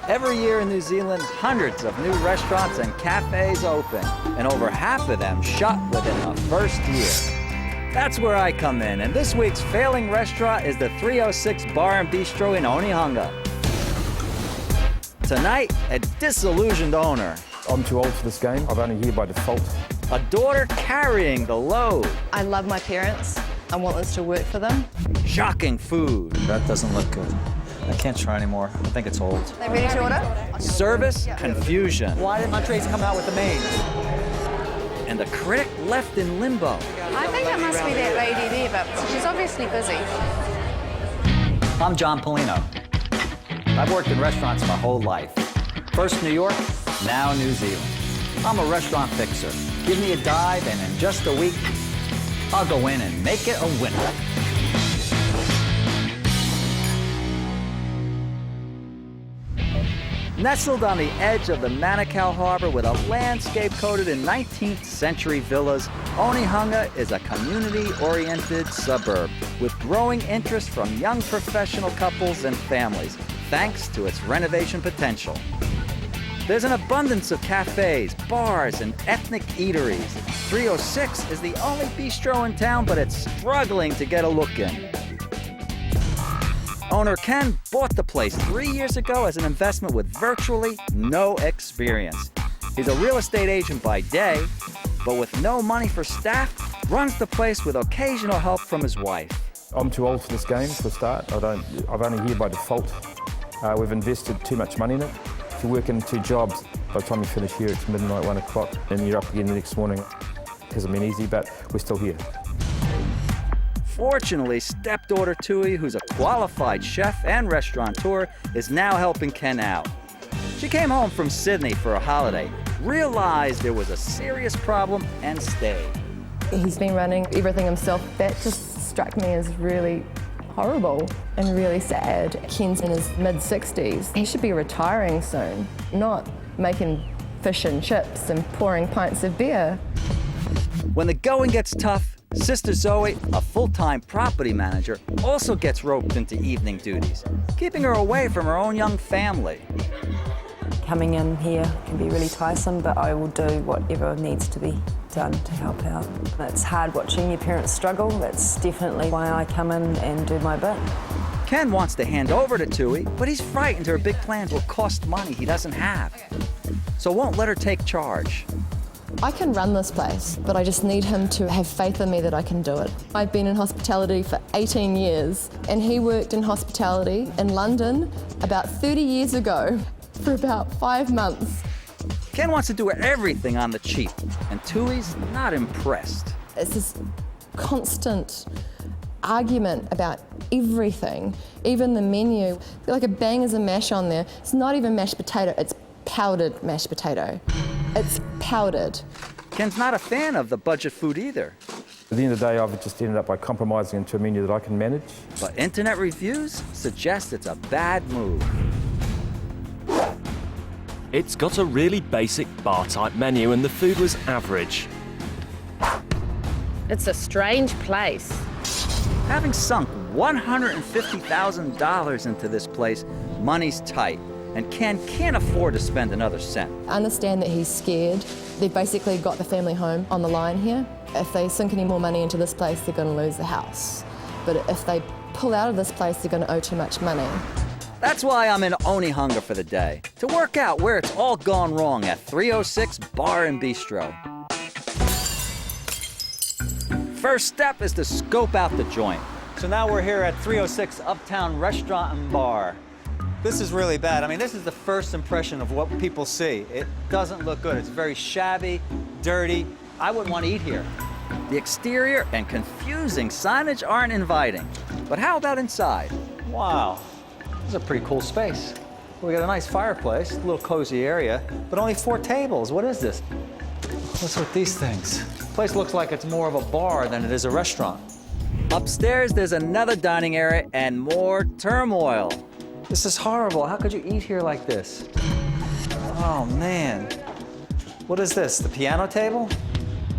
Every year in New Zealand, hundreds of new restaurants and cafes open, and over half of them shut within the first year. That's where I come in, and this week's failing restaurant is the 306 Bar and Bistro in Onehunga. Tonight, a disillusioned owner. I'm too old for this game. I'm only here by default. A daughter carrying the load. I love my parents. I want this to work for them. Shocking food. That doesn't look good. I can't try anymore. I think it's old. Are they ready to order? Service confusion. Why didn't entrees come out with the mains? And the critic left in limbo. I think it must be that lady there, but she's obviously busy. I'm John Palino. I've worked in restaurants my whole life. First New York, now New Zealand. I'm a restaurant fixer. Give me a dive, and in just a week, I'll go in and make it a winner. Nestled on the edge of the Manukau Harbor with a landscape coated in 19th century villas, Onehunga is a community-oriented suburb with growing interest from young professional couples and families, thanks to its renovation potential. There's an abundance of cafes, bars, and ethnic eateries. 306 is the only bistro in town, but it's struggling to get a look in. Owner Ken bought the place 3 years ago as an investment with virtually no experience. He's a real estate agent by day, but with no money for staff, runs the place with occasional help from his wife. I'm too old for this game for a start. I'm only here by default. We've invested too much money in it. If you work in 2 jobs, by the time you finish here, it's midnight, 1 o'clock, and you're up again the next morning. It hasn't been easy, but we're still here. Fortunately, stepdaughter Tui, who's a qualified chef and restaurateur, is now helping Ken out. She came home from Sydney for a holiday, realized there was a serious problem, and stayed. He's been running everything himself. That just struck me as really horrible and really sad. Ken's in his mid-60s. He should be retiring soon, not making fish and chips and pouring pints of beer. When the going gets tough, Sister Zoe, a full-time property manager, also gets roped into evening duties, keeping her away from her own young family. Coming in here can be really tiresome, but I will do whatever needs to be done to help out. It's hard watching your parents struggle. That's definitely why I come in and do my bit. Ken wants to hand over to Tui, but he's frightened her big plans will cost money he doesn't have, so won't let her take charge. I can run this place, but I just need him to have faith in me that I can do it. I've been in hospitality for 18 years, and he worked in hospitality in London about 30 years ago for about 5 months. Ken wants to do everything on the cheap, and Tui's not impressed. It's this constant argument about everything, even the menu. Like a bangers and mash on there. It's not even mashed potato, it's powdered mashed potato. It's powdered. Ken's not a fan of the budget food either. At the end of the day, I've just ended up by compromising into a menu that I can manage. But internet reviews suggest it's a bad move. It's got a really basic bar-type menu and the food was average. It's a strange place. Having sunk $150,000 into this place, money's tight, and Ken can't afford to spend another cent. I understand that he's scared. They've basically got the family home on the line here. If they sink any more money into this place, they're going to lose the house. But if they pull out of this place, they're going to owe too much money. That's why I'm in Onehunga for the day, to work out where it's all gone wrong at 306 Bar and Bistro. First step is to scope out the joint. So now we're here at 306 Uptown Restaurant and Bar. This is really bad. I mean, this is the first impression of what people see. It doesn't look good. It's very shabby, dirty. I wouldn't want to eat here. The exterior and confusing signage aren't inviting. But how about inside? Wow, this is a pretty cool space. We got a nice fireplace, a little cozy area, but only 4 tables. What is this? What's with these things? The place looks like it's more of a bar than it is a restaurant. Upstairs, there's another dining area and more turmoil. This is horrible. How could you eat here like this? Oh, man. What is this, the piano table?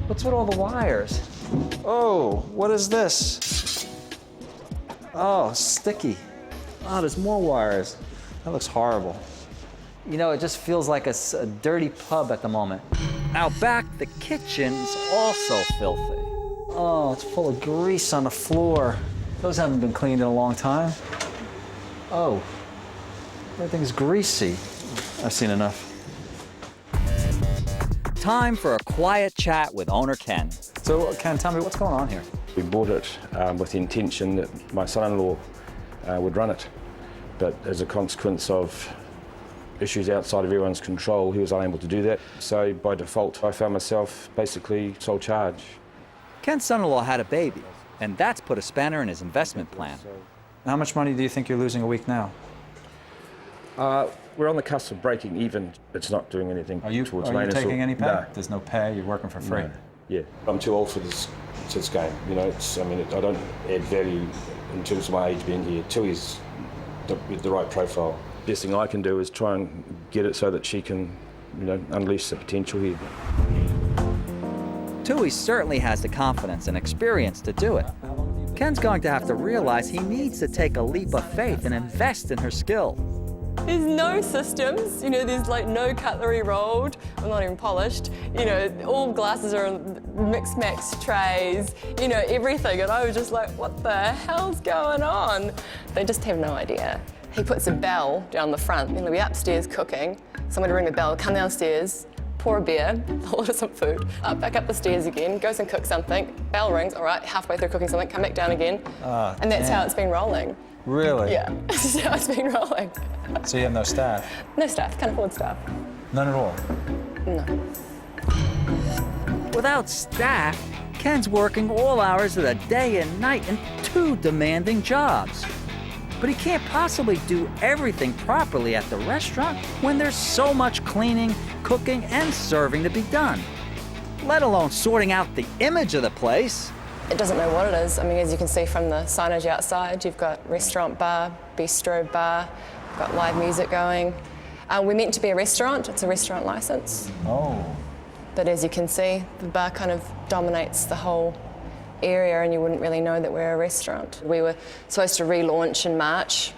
What's with all the wires? Oh, what is this? Oh, sticky. Oh, there's more wires. That looks horrible. You know, it just feels like a dirty pub at the moment. Out back, the kitchen's also filthy. Oh, it's full of grease on the floor. Those haven't been cleaned in a long time. Oh, everything's greasy. I've seen enough. Time for a quiet chat with owner Ken. So, Ken, tell me what's going on here? We bought it with the intention that my son-in-law would run it, but as a consequence of issues outside of everyone's control, he was unable to do that. So by default, I found myself basically sole charge. Ken's son-in-law had a baby, and that's put a spanner in his investment plan. How much money do you think you're losing a week now? We're on the cusp of breaking even. It's not doing anything Are you taking any pay? No. There's no pay, you're working for free. No. Yeah, I'm too old for this game. You know, I don't add value in terms of my age being here. Tui's with the right profile. Best thing I can do is try and get it so that she can, unleash the potential here. Tui certainly has the confidence and experience to do it. Ken's going to have to realize he needs to take a leap of faith and invest in her skill. There's no systems, there's like no cutlery rolled, or not even polished, all glasses are on mix-max trays, everything. And I was just like, what the hell's going on? They just have no idea. He puts a bell down the front, he'll be upstairs cooking, someone will ring the bell, come downstairs, pour a beer, order some food, back up the stairs again, goes and cooks something, bell rings, all right, halfway through cooking something, come back down again, and that's how it's been rolling. Really? Yeah, this is how it's been rolling. So you have no staff? No staff, can't afford staff. None at all? No. Without staff, Ken's working all hours of the day and night in 2 demanding jobs. But he can't possibly do everything properly at the restaurant when there's so much cleaning, cooking, and serving to be done, let alone sorting out the image of the place. It doesn't know what it is. As you can see from the signage outside, you've got restaurant bar, bistro bar, got live music going. We're meant to be a restaurant. It's a restaurant license. Oh. But as you can see, the bar kind of dominates the whole area and you wouldn't really know that we're a restaurant. We were supposed to relaunch in March.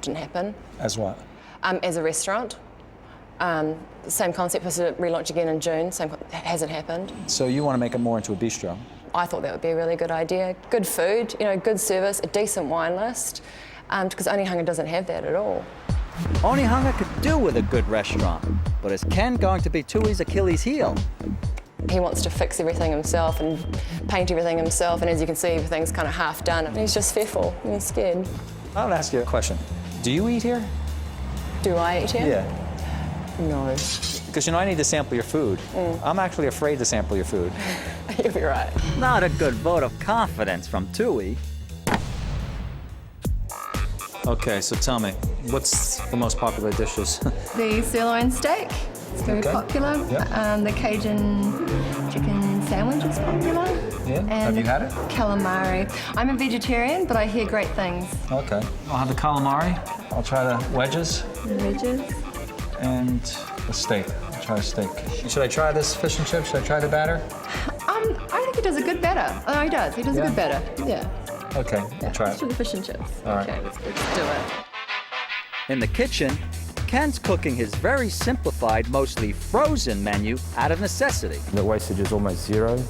Didn't happen. As what? As a restaurant. The same concept, was to relaunch again in June. Hasn't happened. So you want to make it more into a bistro? I thought that would be a really good idea. Good food, good service, a decent wine list, because Only Hunger doesn't have that at all. Only Hunger could do with a good restaurant, but is Ken going to be Tui's Achilles heel? He wants to fix everything himself and paint everything himself, and as you can see, everything's kind of half done. And he's just fearful and he's scared. I'll ask you a question. Do you eat here? Do I eat here? Yeah. No. Because, I need to sample your food. I'm actually afraid to sample your food. You'll be right. Not a good vote of confidence from Tui. Okay, so tell me, what's the most popular dishes? The sirloin steak, it's very popular. Yep. The Cajun chicken sandwich is popular. Yeah, And have you had it? Calamari. I'm a vegetarian, but I hear great things. Okay. I'll have the calamari. I'll try the wedges. Wedges. And the steak. I'll try the steak. Should I try this fish and chips? Should I try the batter? I think he does a good batter. Oh, he does. He does a good batter. Yeah. Okay, I'll try Let's it. do the fish and chips. All right. Okay, let's do it. In the kitchen, Ken's cooking his very simplified, mostly frozen menu out of necessity. The wastage is almost zero,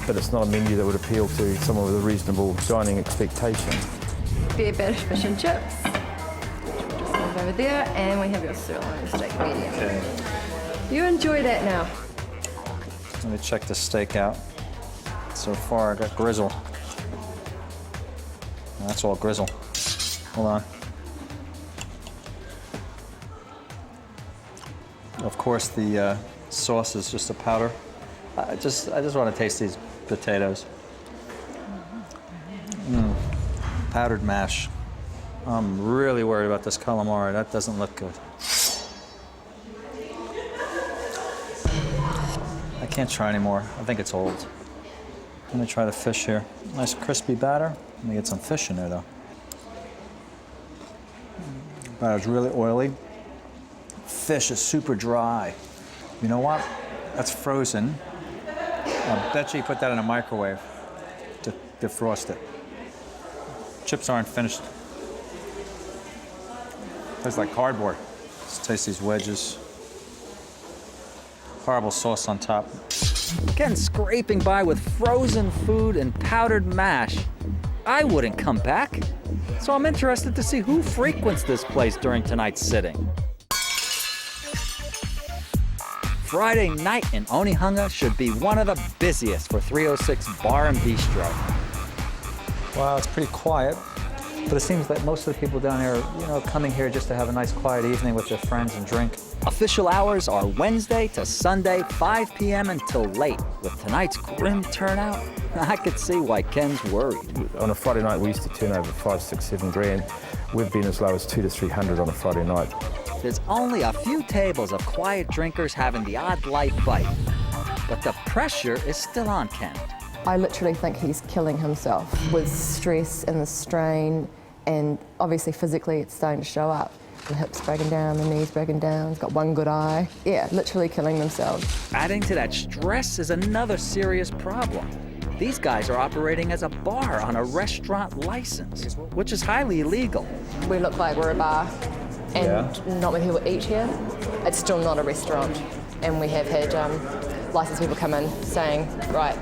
but it's not a menu that would appeal to someone with a reasonable dining expectation. Beer battered fish and chips. Just move over there, and we have your sirloin steak medium. Okay. You enjoy that now. Let me check the steak out. So far, I got grizzle. That's all grizzle. Hold on. Of course, the sauce is just a powder. I just want to taste these potatoes. Powdered mash. I'm really worried about this calamari. That doesn't look good. I can't try anymore. I think it's old. Let me try the fish here. Nice crispy batter. Let me get some fish in there, though. Batter's really oily. Fish is super dry. You know what? That's frozen. I bet you put that in a microwave to defrost it. Chips aren't finished. Tastes like cardboard. Let's taste these wedges. Horrible sauce on top. Ken scraping by with frozen food and powdered mash. I wouldn't come back. So I'm interested to see who frequents this place during tonight's sitting. Friday night in Onehunga should be one of the busiest for 306 Bar and Bistro. Wow, it's pretty quiet, but it seems that most of the people down here, coming here just to have a nice quiet evening with their friends and drink. Official hours are Wednesday to Sunday, 5 p.m. until late. With tonight's grim turnout, I could see why Ken's worried. On a Friday night, we used to turn over 5, 6, 7 grand. We've been as low as 200 to 300 on a Friday night. There's only a few tables of quiet drinkers having the odd light bite, but the pressure is still on Ken. I literally think he's killing himself with stress and the strain, and obviously physically it's starting to show up. The hips breaking down, the knees breaking down, he's got one good eye. Yeah, literally killing themselves. Adding to that stress is another serious problem. These guys are operating as a bar on a restaurant license, which is highly illegal. We look like we're a bar, and not many people eat here. It's still not a restaurant, and we have had licensed people come in saying, right,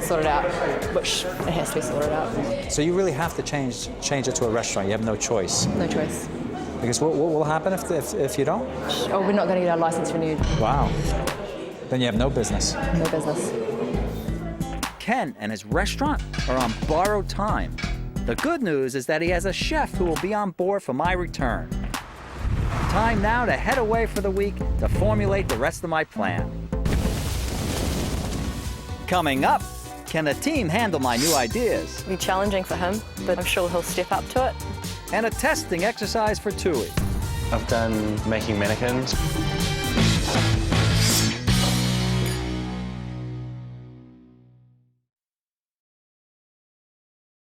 sort it out, which it has to be sorted out. So you really have to change it to a restaurant. You have no choice. No choice. Because what will happen if you don't? Oh, we're not going to get our license renewed. Wow. Then you have no business. No business. Ken and his restaurant are on borrowed time. The good news is that he has a chef who will be on board for my return. Time now to head away for the week to formulate the rest of my plan. Coming up, can the team handle my new ideas? It'll be challenging for him, but I'm sure he'll step up to it. And a testing exercise for Tui. I've done making mannequins.